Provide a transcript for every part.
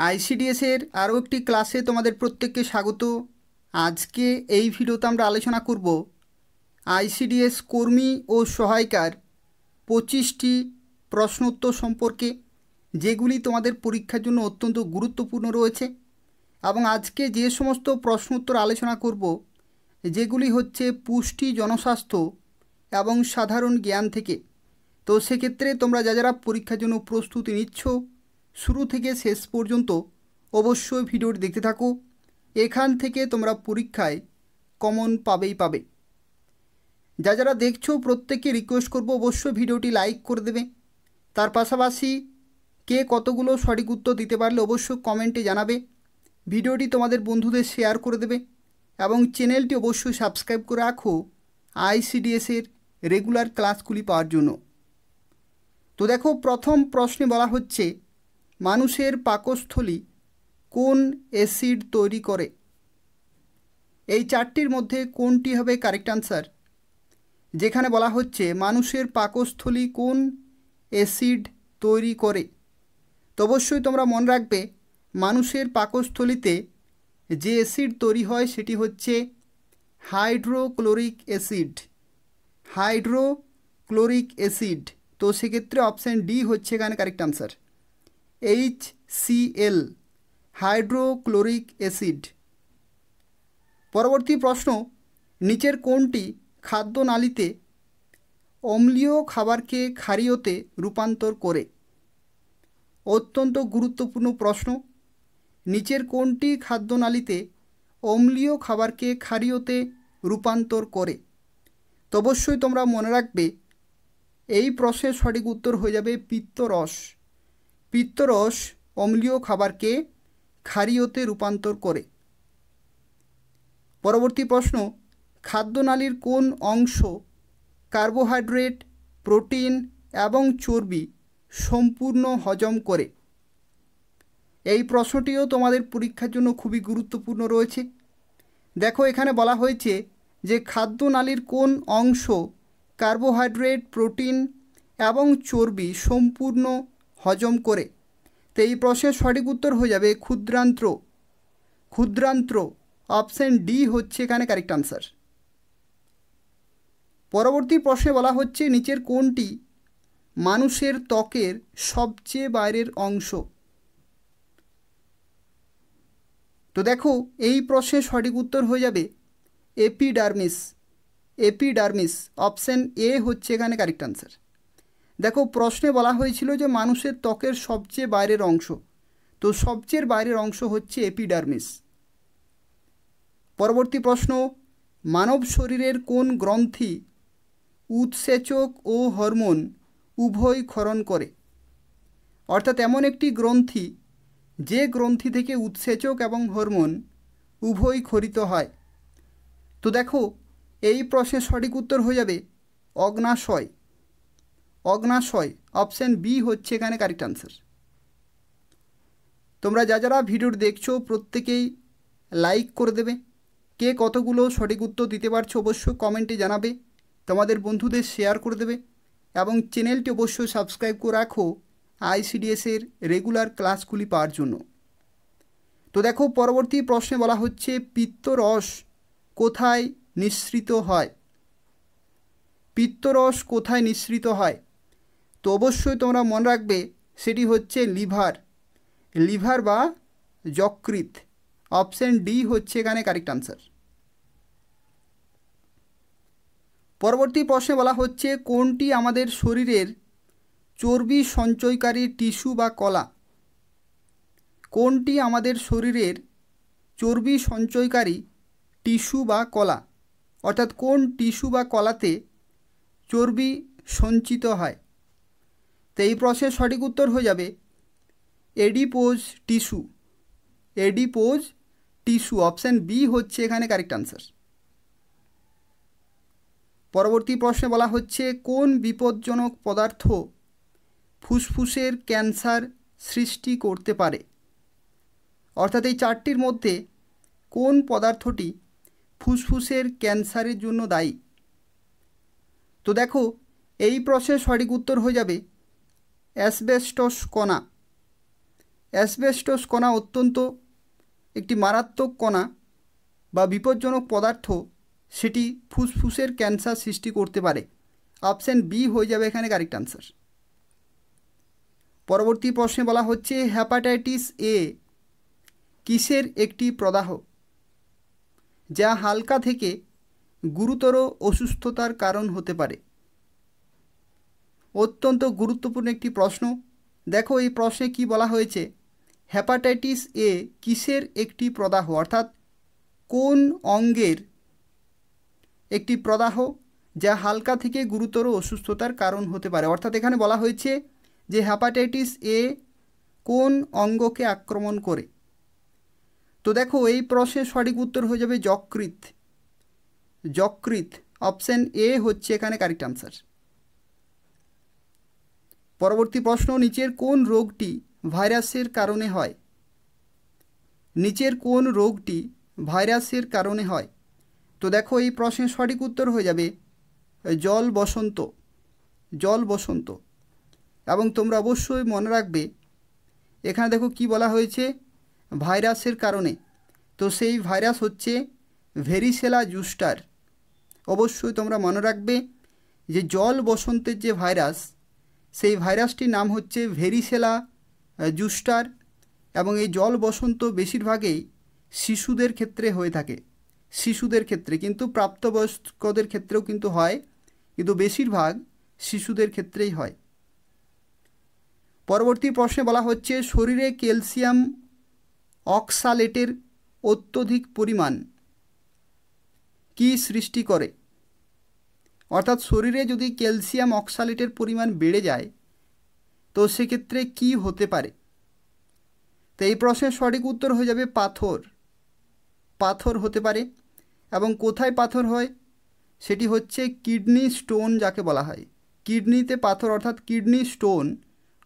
আইসিডিএসের আরও একটি ক্লাসে তোমাদের প্রত্যেককে স্বাগত। আজকে এই ভিডিওতে আমরা আলোচনা করব আইসিডিএস কর্মী ও সহায়িকার 25টি প্রশ্নোত্তর সম্পর্কে, যেগুলি তোমাদের পরীক্ষার জন্য অত্যন্ত গুরুত্বপূর্ণ রয়েছে। এবং আজকে যে সমস্ত প্রশ্নোত্তর আলোচনা করব, যেগুলি হচ্ছে পুষ্টি, জনস্বাস্থ্য এবং সাধারণ জ্ঞান থেকে। তো সেক্ষেত্রে তোমরা যারা পরীক্ষার জন্য প্রস্তুতি নিচ্ছ, শুরু থেকে শেষ পর্যন্ত অবশ্যই ভিডিওটি দেখতে থাকো। এখান থেকে তোমরা পরীক্ষায় কমন পাবে। যারা দেখছো প্রত্যেককে রিকোয়েস্ট করব অবশ্যই ভিডিওটি লাইক করে দেবে। তার পাশাপাশি কে কতগুলো সঠিক উত্তর দিতে পারলে অবশ্যই কমেন্টে জানাবে। ভিডিওটি তোমাদের বন্ধুদের শেয়ার করে দেবে এবং চ্যানেলটি অবশ্যই সাবস্ক্রাইব করে রাখো আইসিডিএসের রেগুলার ক্লাসগুলি পাওয়ার জন্য। তো দেখো, প্রথম প্রশ্নে বলা হচ্ছে মানুষের পাকস্থলী কোন অ্যাসিড তৈরি করে? এই চারটির মধ্যে কোনটি হবে কারেক্ট আনসার? যেখানে বলা হচ্ছে মানুষের পাকস্থলী কোন অ্যাসিড তৈরি করে, তো অবশ্যই তোমরা মনে রাখবে মানুষের পাকস্থলীতে যে অ্যাসিড তৈরি হয় সেটি হচ্ছে হাইড্রোক্লোরিক অ্যাসিড। তো সেক্ষেত্রে অপশান ডি হচ্ছে এখানে correct answer, HCl, hydrochloric acid. পরবর্তী প্রশ্ন, নিচের কোনটি খাদ্যনালীতে অম্লীয় খাবারকে ক্ষারীয়তে রূপান্তর করে? অত্যন্ত গুরুত্বপূর্ণ প্রশ্ন। নিচের কোনটি খাদ্যনালীতে অম্লীয় খাবারকে ক্ষারীয়তে রূপান্তর করে? তো অবশ্যই তোমরা মনে রাখবে এই প্রশ্নের সঠিক উত্তর হয়ে যাবে পিত্তরস অম্লীয় খাবারকে ক্ষারীয়তে রূপান্তর করে। পরবর্তী প্রশ্ন, খাদ্যনালীর কোন অংশ কার্বোহাইড্রেট, প্রোটিন এবং চর্বি সম্পূর্ণ হজম করে? এই প্রশ্নটিও তোমাদের পরীক্ষার জন্য খুবই গুরুত্বপূর্ণ রয়েছে। দেখো, এখানে বলা হয়েছে যে খাদ্যনালীর কোন অংশ কার্বোহাইড্রেট, প্রোটিন এবং চর্বি সম্পূর্ণ হজম করে। তো এই প্রশ্নের সঠিক উত্তর হয়ে যাবে ক্ষুদ্রান্ত্র। অপশান ডি হচ্ছে এখানে কারেক্ট আনসার। পরবর্তী প্রশ্নে বলা হচ্ছে নিচের কোনটি মানুষের ত্বকের সবচেয়ে বাইরের অংশ? তো দেখো, এই প্রশ্নের সঠিক উত্তর হয়ে যাবে এপিডার্মিস। অপশান এ হচ্ছে এখানে কারেক্ট আনসার। দেখো, প্রশ্নে বলা হয়েছিল যে মানুষের ত্বকের সবচেয়ে বাইরের অংশ, তো সবচেয়ে বাইরের অংশ হচ্ছে এপিডার্মিস। পরবর্তী প্রশ্ন, মানব শরীরের কোন গ্রন্থি উৎসেচক ও হরমোন উভয় ক্ষরণ করে? অর্থাৎ এমন একটি গ্রন্থি যে গ্রন্থি থেকে উৎসেচক এবং হরমোন উভয় ক্ষরিত হয়। তো দেখো, এই প্রশ্নের সঠিক উত্তর হয়ে যাবে অগ্নাশয়। অপশান বি হচ্ছে এখানে কারেক্ট আনসার। তোমরা যারা ভিডিওটি দেখছো প্রত্যেকেই লাইক করে দেবে। কে কতগুলো সঠিক উত্তর দিতে পারছো অবশ্যই কমেন্টে জানাবে, তোমাদের বন্ধুদের শেয়ার করে দেবে এবং চ্যানেলটি অবশ্যই সাবস্ক্রাইব করে রাখো আইসিডিএসের রেগুলার ক্লাসগুলি পাওয়ার জন্য। তো দেখো, পরবর্তী প্রশ্নে বলা হচ্ছে পিত্তরস কোথায় নিঃসৃত হয়? তো অবশ্যই তোমরা মনে রাখবে সেটি হচ্ছে লিভার বা যকৃৎ। অপশান ডি হচ্ছে এখানে কারেক্ট আনসার। পরবর্তী প্রশ্নে বলা হচ্ছে কোনটি আমাদের শরীরের চর্বি সঞ্চয়কারী টিস্যু বা কলা? কোনটি আমাদের শরীরের চর্বি সঞ্চয়কারী টিস্যু বা কলা? অর্থাৎ কোন টিস্যু বা কলাতে চর্বি সঞ্চিত হয়? তো এই প্রশ্নের সঠিক উত্তর হয়ে যাবে এডিপোজ টিস্যু। অপশান বি হচ্ছে এখানে কারেক্ট আনসার। পরবর্তী প্রশ্নে বলা হচ্ছে কোন বিপজ্জনক পদার্থ ফুসফুসের ক্যান্সার সৃষ্টি করতে পারে? অর্থাৎ এই চারটির মধ্যে কোন পদার্থটি ফুসফুসের ক্যান্সারের জন্য দায়ী? তো দেখো, এই প্রশ্নের সঠিক উত্তর হয়ে যাবে অ্যাসবেস্টস কণা। অ্যাসবেস্টস কণা অত্যন্ত একটি মারাত্মক কণা বা বিপজ্জনক পদার্থ, সেটি ফুসফুসের ক্যান্সার সৃষ্টি করতে পারে। অপশান বি হয়ে যাবে এখানে কারেক্ট আনসার। পরবর্তী প্রশ্নে বলা হচ্ছে হেপাটাইটিস এ কিসের একটি প্রদাহ যা হালকা থেকে গুরুতর অসুস্থতার কারণ হতে পারে? অত্যন্ত গুরুত্বপূর্ণ একটি প্রশ্ন। দেখো এই প্রশ্নে কি বলা হয়েছে, হেপাটাইটিস এ কিসের একটি প্রদাহ, অর্থাৎ কোন অঙ্গের একটি প্রদাহ যা হালকা থেকে গুরুতর অসুস্থতার কারণ হতে পারে। অর্থাৎ এখানে বলা হয়েছে যে হেপাটাইটিস এ কোন অঙ্গকে আক্রমণ করে। তো দেখো এই প্রশ্নের সঠিক উত্তর হয়ে যাবে যকৃৎ। যকৃৎ, অপশান এ হচ্ছে এখানে কারেক্ট আনসার। পরবর্তী প্রশ্ন, নিচের কোন রোগটি ভাইরাসের কারণে হয়? নিচের কোন রোগটি ভাইরাসের কারণে হয়? তো দেখো এই প্রশ্নের সঠিক উত্তর হয়ে যাবে জল বসন্ত। জল বসন্ত। এবং তোমরা অবশ্যই মনে রাখবে এখানে দেখো কি বলা হয়েছে, ভাইরাসের কারণে। তো সেই ভাইরাস হচ্ছে ভেরিসেলা জুস্টার। অবশ্যই তোমরা মনে রাখবে যে জল বসন্তের যে ভাইরাস, সেই ভাইরাসটির নাম হচ্ছে ভেরিসেলা জুস্টার। এবং এই জল বসন্ত বেশিরভাগই শিশুদের ক্ষেত্রে হয়ে থাকে। শিশুদের ক্ষেত্রে, কিন্তু প্রাপ্তবয়স্কদের ক্ষেত্রেও কিন্তু হয়, কিন্তু বেশিরভাগ শিশুদের ক্ষেত্রেই হয়। পরবর্তী প্রশ্নে বলা হচ্ছে শরীরে ক্যালসিয়াম অক্সালেটের অত্যধিক পরিমাণ কি সৃষ্টি করে? অর্থাৎ শরীরে যদি ক্যালসিয়াম অক্সালেটের পরিমাণ বেড়ে যায় তো সেক্ষেত্রে কি হতে পারে? তো এই প্রশ্নের সঠিক উত্তর হয়ে যাবে পাথর। পাথর হতে পারে। এবং কোথায় পাথর হয়? সেটি হচ্ছে কিডনি স্টোন যাকে বলা হয়। কিডনিতে পাথর অর্থাৎ কিডনি স্টোন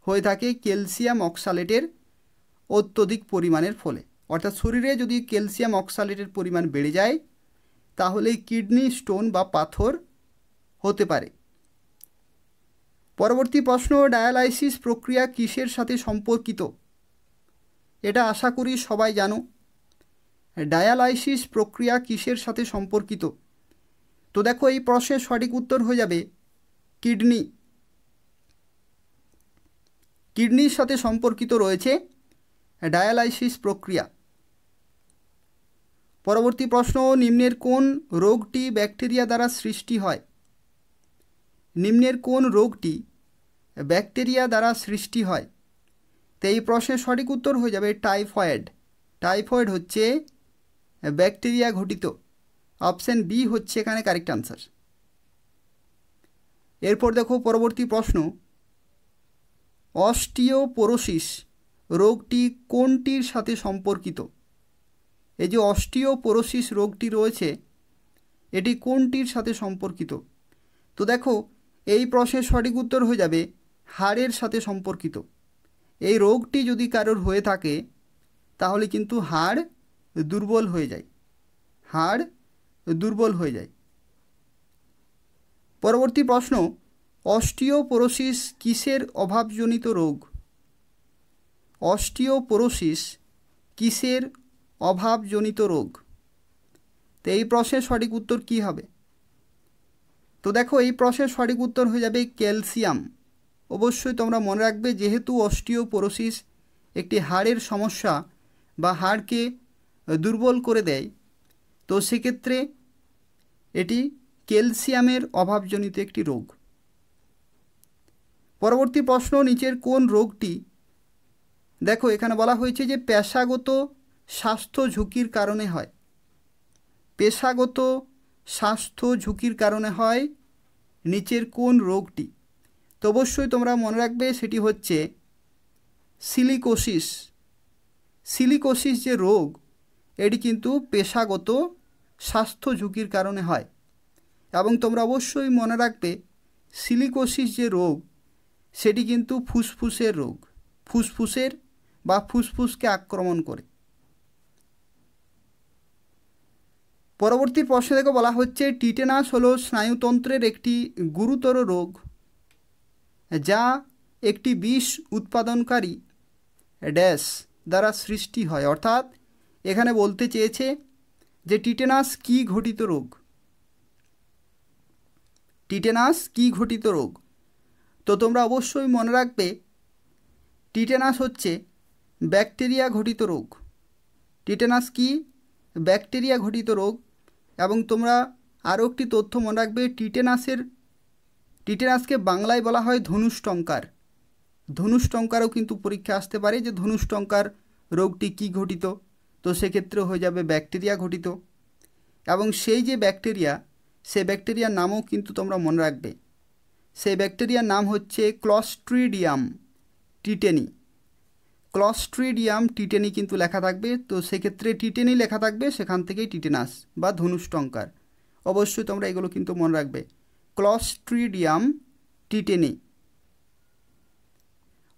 হয়ে থাকে ক্যালসিয়াম অক্সালেটের অত্যধিক পরিমাণের ফলে। অর্থাৎ শরীরে যদি ক্যালসিয়াম অক্সালেটের পরিমাণ বেড়ে যায় তাহলে কিডনি স্টোন বা পাথর হতে পারে। পরবর্তী প্রশ্ন, ডায়ালাইসিস প্রক্রিয়া কিসের সাথে সম্পর্কিত? এটা আশা করি সবাই জানো। ডায়ালাইসিস প্রক্রিয়া কিসের সাথে সম্পর্কিত? তো দেখো এই প্রশ্নের সঠিক উত্তর হয়ে যাবে কিডনি। কিডনির সাথে সম্পর্কিত রয়েছে ডায়ালাইসিস প্রক্রিয়া। পরবর্তী প্রশ্ন, নিম্নের কোন রোগটি ব্যাকটেরিয়া দ্বারা সৃষ্টি হয়? নিম্নের কোন রোগটি ব্যাকটেরিয়া দ্বারা সৃষ্টি হয়? তো এই প্রশ্নের সঠিক উত্তর হয়ে যাবে টাইফয়েড। টাইফয়েড হচ্ছে ব্যাকটেরিয়া ঘটিত। অপশান বি হচ্ছে এখানে কারেক্ট আনসার। এরপর দেখো পরবর্তী প্রশ্ন, অস্টিওপোরোসিস রোগটি কোনটির সাথে সম্পর্কিত? এই যে অস্টিওপোরোসিস রোগটি রয়েছে এটি কোনটির সাথে সম্পর্কিত? তো দেখো এই প্রশ্নের সঠিক উত্তর হয়ে যাবে হাড়ের সাথে সম্পর্কিত। এই রোগটি যদি কারোর হয়ে থাকে তাহলে কিন্তু হাড় দুর্বল হয়ে যায়। হাড় দুর্বল হয়ে যায়। পরবর্তী প্রশ্ন, অস্টিওপোরোসিস কিসের অভাবজনিত রোগ? অস্টিওপোরোসিস কিসের অভাবজনিত রোগ? তো এই প্রশ্নের সঠিক উত্তর কী হবে? তো দেখো এই প্রশ্নের সঠিক উত্তর হয়ে যাবে ক্যালসিয়াম। অবশ্যই তোমরা মনে রাখবে যেহেতু অস্টিওপোরোসিস একটি হাড়ের সমস্যা বা হাড়কে দুর্বল করে দেয়, তো সেক্ষেত্রে এটি ক্যালসিয়ামের অভাবজনিত একটি রোগ। পরবর্তী প্রশ্ন, নিচের কোন রোগটি, দেখো এখানে বলা হয়েছে যে পেশাগত স্বাস্থ্য ঝুঁকির কারণে হয়। পেশাগত স্বাস্থ্য ঝুঁকির কারণে হয় নিচের কোন রোগটি? তো অবশ্যই তোমরা মনে রাখবে সেটি হচ্ছে সিলিকোসিস। সিলিকোসিস যে রোগ এটি কিন্তু পেশাগত স্বাস্থ্য ঝুঁকির কারণে হয়। এবং তোমরা অবশ্যই মনে রাখবে সিলিকোসিস যে রোগ সেটি কিন্তু ফুসফুসের রোগ। ফুসফুসের বা ফুসফুসকে আক্রমণ করে। পরবর্তী প্রশ্ন থেকে বলা হচ্ছে টিটেনাস হলো স্নায়ুতন্ত্রের একটি গুরুতর রোগ যা একটি বিষ উৎপাদনকারী ড্যাশ দ্বারা সৃষ্টি হয়। অর্থাৎ এখানে বলতে চেয়েছে যে টিটেনাস কি ঘটিত রোগ, টিটেনাস কি ঘটিত রোগ। তো তোমরা অবশ্যই মনে রাখবে টিটেনাস হচ্ছে ব্যাকটেরিয়া ঘটিত রোগ। টিটেনাস কি? ব্যাকটেরিয়া ঘটিত রোগ। এবং তোমরা আরও একটি তথ্য মনে রাখবে, টিটেনাসকে বাংলায় বলা হয় ধনুষ্টঙ্কার। ধনুষ্টঙ্কারও কিন্তু পরীক্ষা আসতে পারে যে ধনুষ্টঙ্কার রোগটি কি ঘটিত, তো সেক্ষেত্রে হয়ে যাবে ব্যাকটেরিয়া ঘটিত। এবং সেই যে ব্যাকটেরিয়া, সেই ব্যাকটেরিয়ার নামও কিন্তু তোমরা মনে রাখবে, সেই ব্যাকটেরিয়ার নাম হচ্ছে ক্লস্ট্রিডিয়াম টিটেনি। ক্লস্ট্রিডিয়াম টিটেনি কিন্তু লেখা থাকবে, তো সেক্ষেত্রে টিটেনি লেখা থাকবে, সেখান থেকেই টিটেনাস বা ধনুষ্টঙ্কার। অবশ্যই তোমরা এগুলো কিন্তু মনে রাখবে, ক্লস্ট্রিডিয়াম টিটেনি।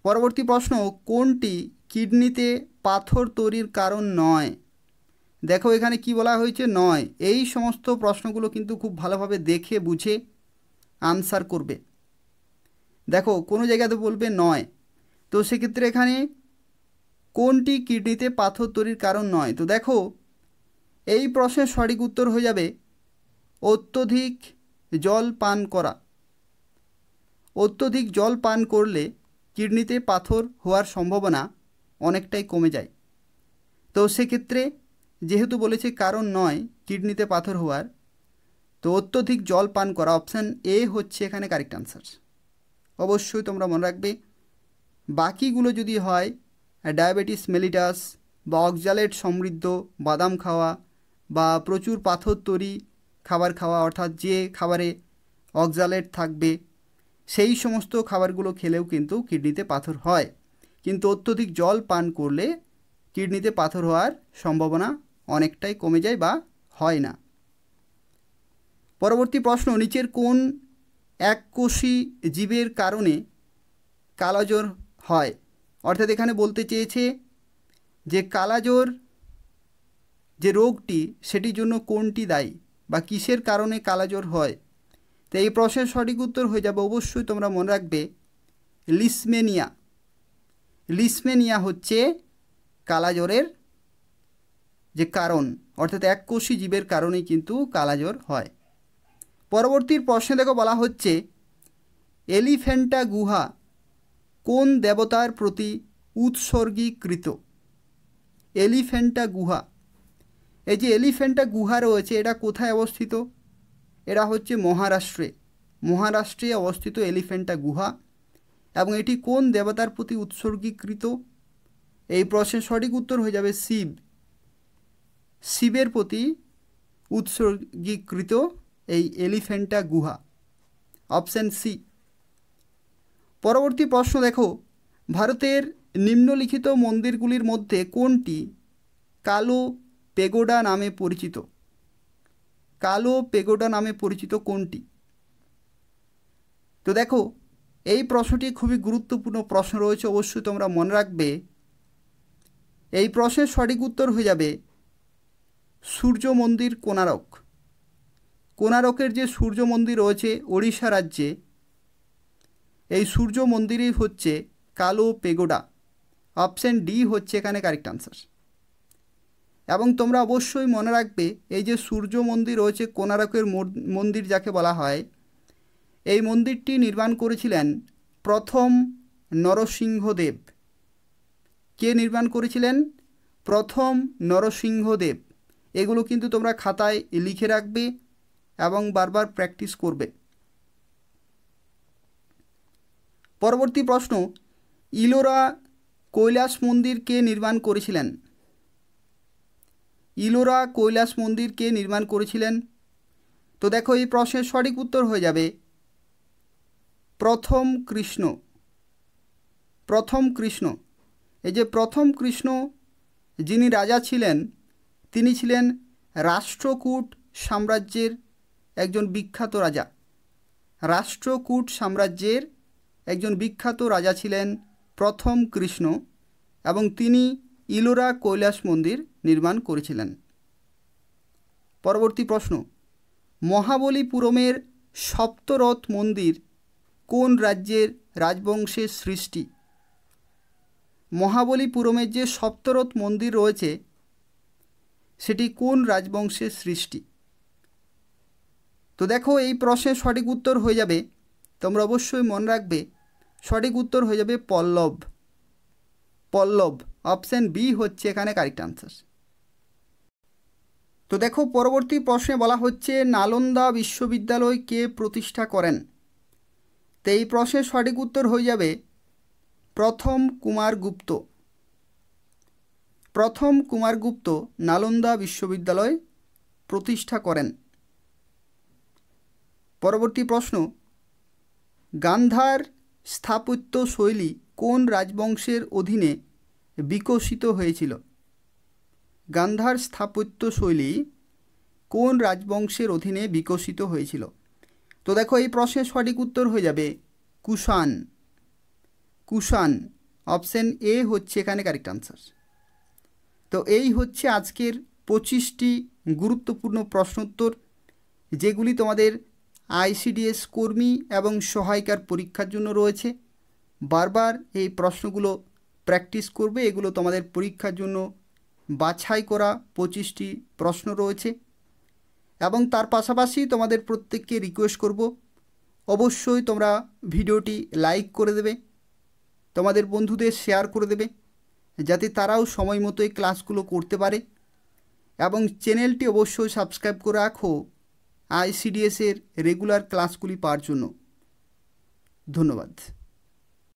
পরবর্তী প্রশ্ন, কোনটি কিডনিতে পাথর তৈরির কারণ নয়? দেখো এখানে কি বলা হয়েছে, নয়। এই সমস্ত প্রশ্নগুলো কিন্তু খুব ভালোভাবে দেখে বুঝে আনসার করবে। দেখো কোনো জায়গাতে বলবে নয়, তো সেক্ষেত্রে এখানে কোনটি কিডনিতে পাথর তৈরির কারণ নয়? তো দেখো এই প্রশ্নের সঠিক উত্তর হয়ে যাবে অত্যধিক জল পান করা। অত্যধিক জল পান করলে কিডনিতে পাথর হওয়ার সম্ভাবনা অনেকটাই কমে যায়। তো সেক্ষেত্রে যেহেতু বলেছে কারণ নয় কিডনিতে পাথর হওয়ার, তো অত্যধিক জল পান করা, অপশান এ হচ্ছে এখানে কারেক্ট আনসার। অবশ্যই তোমরা মনে রাখবে। বাকিগুলো যদি হয় ডায়াবেটিস মেলিটাস বা অক্সালেট সমৃদ্ধ বাদাম খাওয়া বা প্রচুর পাথর তৈরি খাবার খাওয়া, অর্থাৎ যে খাবারে অক্সালেট থাকবে সেই সমস্ত খাবারগুলো খেলেও কিন্তু কিডনিতে পাথর হয়, কিন্তু অত্যধিক জল পান করলে কিডনিতে পাথর হওয়ার সম্ভাবনা অনেকটাই কমে যায় বা হয় না। পরবর্তী প্রশ্ন, নিচের কোন এককোষী জীবের কারণে কালাজ্বর হয়? অর্থাৎ এখানে বলতে চেয়েছে যে কালাজ্বর যে রোগটি সেটির জন্য কোনটি দায়ী বা কিসের কারণে কালাজ্বর হয়? তো এই প্রশ্নের সঠিক উত্তর হয়ে যাবে, অবশ্যই তোমরা মনে রাখবে, লিসমেনিয়া। লিসমেনিয়া হচ্ছে কালাজ্বরের যে কারণ, অর্থাৎ এককোষী জীবের কারণেই কিন্তু কালাজ্বর হয়। পরবর্তীর প্রশ্নে দেখো বলা হচ্ছে এলিফ্যান্টা গুহা কোন দেবতার প্রতি উৎসর্গীকৃত? এলিফ্যান্টা গুহা, এই যে এলিফ্যান্টা গুহা রয়েছে এটা কোথায় অবস্থিত? এটা হচ্ছে মহারাষ্ট্রে। মহারাষ্ট্রে অবস্থিত এলিফ্যান্টা গুহা। এবং এটি কোন দেবতার প্রতি উৎসর্গীকৃত? এই প্রশ্নের সঠিক উত্তর হয়ে যাবে শিব। শিবের প্রতি উৎসর্গীকৃত এই এলিফ্যান্টা গুহা, অপশান সি। পরবর্তী প্রশ্ন দেখো, ভারতের নিম্নলিখিত মন্দিরগুলির মধ্যে কোনটি কালো পেগোডা নামে পরিচিত? কালো পেগোডা নামে পরিচিত কোনটি? তো দেখো এই প্রশ্নটি খুবই গুরুত্বপূর্ণ প্রশ্ন রয়েছে, অবশ্যই তোমরা মনে রাখবে। এই প্রশ্নের সঠিক উত্তর হয়ে যাবে সূর্য মন্দির কোণারক। কোণারকের যে সূর্য মন্দির রয়েছে ওড়িশা রাজ্যে, এই সূর্য মন্দিরই হচ্ছে কালো পেগোডা। অপশান ডি হচ্ছে এখানে কারেক্ট আনসার। এবং তোমরা অবশ্যই মনে রাখবে এই যে সূর্য মন্দির রয়েছে কোণারকের মন্দির যাকে বলা হয়, এই মন্দিরটি নির্মাণ করেছিলেন প্রথম নরসিংহদেব। কে নির্মাণ করেছিলেন? প্রথম নরসিংহদেব। এগুলো কিন্তু তোমরা খাতায় লিখে রাখবে এবং বারবার প্র্যাকটিস করবে। পরবর্তী প্রশ্ন, ইলোরা কৈলাস মন্দির কে নির্মাণ করেছিলেন? ইলোরা কৈলাস মন্দির কে নির্মাণ করেছিলেন? তো দেখো এই প্রশ্নের সঠিক উত্তর হয়ে যাবে প্রথম কৃষ্ণ। প্রথম কৃষ্ণ, এই যে প্রথম কৃষ্ণ যিনি রাজা ছিলেন তিনি ছিলেন রাষ্ট্রকূট সাম্রাজ্যের একজন বিখ্যাত রাজা। রাষ্ট্রকূট সাম্রাজ্যের একজন বিখ্যাত রাজা ছিলেন প্রথম কৃষ্ণ এবং তিনি ইলোরা কৈলাস মন্দির নির্মাণ করেছিলেন। পরবর্তী প্রশ্ন, মহাবলীপুরমের সপ্তরথ মন্দির কোন রাজ্যের রাজবংশের সৃষ্টি? মহাবলীপুরমের যে সপ্তরথ মন্দির রয়েছে সেটি কোন রাজবংশের সৃষ্টি? তো দেখো, এই প্রশ্নের সঠিক উত্তর হয়ে যাবে, তোমরা অবশ্যই মনে রাখবে, সঠিক উত্তর হয়ে যাবে পল্লব। পল্লব, অপশান বি হচ্ছে এখানে কারেক্ট আনসার। তো দেখো, পরবর্তী প্রশ্নে বলা হচ্ছে নালন্দা বিশ্ববিদ্যালয় কে প্রতিষ্ঠা করেন? তো এই প্রশ্নের সঠিক উত্তর হয়ে যাবে প্রথম কুমারগুপ্ত। প্রথম কুমারগুপ্ত নালন্দা বিশ্ববিদ্যালয় প্রতিষ্ঠা করেন। পরবর্তী প্রশ্ন, গান্ধার স্থাপত্য শৈলী কোন রাজবংশের অধীনে বিকশিত হয়েছিল? গান্ধার স্থাপত্য শৈলী কোন রাজবংশের অধীনে বিকশিত হয়েছিল? তো দেখো, এই প্রশ্নের সঠিক উত্তর হয়ে যাবে কুষাণ। কুষাণ, অপশান এ হচ্ছে এখানে কারেক্ট আনসার। তো এই হচ্ছে আজকের 25টি গুরুত্বপূর্ণ প্রশ্নোত্তর, যেগুলি তোমাদের আইসিডিএস কর্মী এবং সহায়িকার পরীক্ষার জন্য রয়েছে। বারবার এই প্রশ্নগুলো প্র্যাকটিস করবে, এগুলো তোমাদের পরীক্ষার জন্য বাছাই করা 25টি প্রশ্ন রয়েছে। এবং তার পাশাপাশি তোমাদের প্রত্যেককে রিকোয়েস্ট করব, অবশ্যই তোমরা ভিডিওটি লাইক করে দেবে, তোমাদের বন্ধুদের শেয়ার করে দেবে, যাতে তারাও সময় মতো এই ক্লাসগুলো করতে পারে। এবং চ্যানেলটি অবশ্যই সাবস্ক্রাইব করে রাখো আইসিডিএসের রেগুলার ক্লাসগুলি পাওয়ার জন্য। ধন্যবাদ।